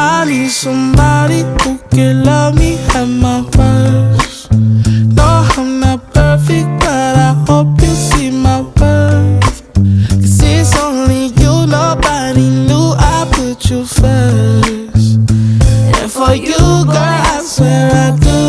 I need somebody who can love me at my worst. No, I'm not perfect, but I hope you see my worth. 'Cause it's only you, nobody knew I put you first. And for you, girl, I swear I do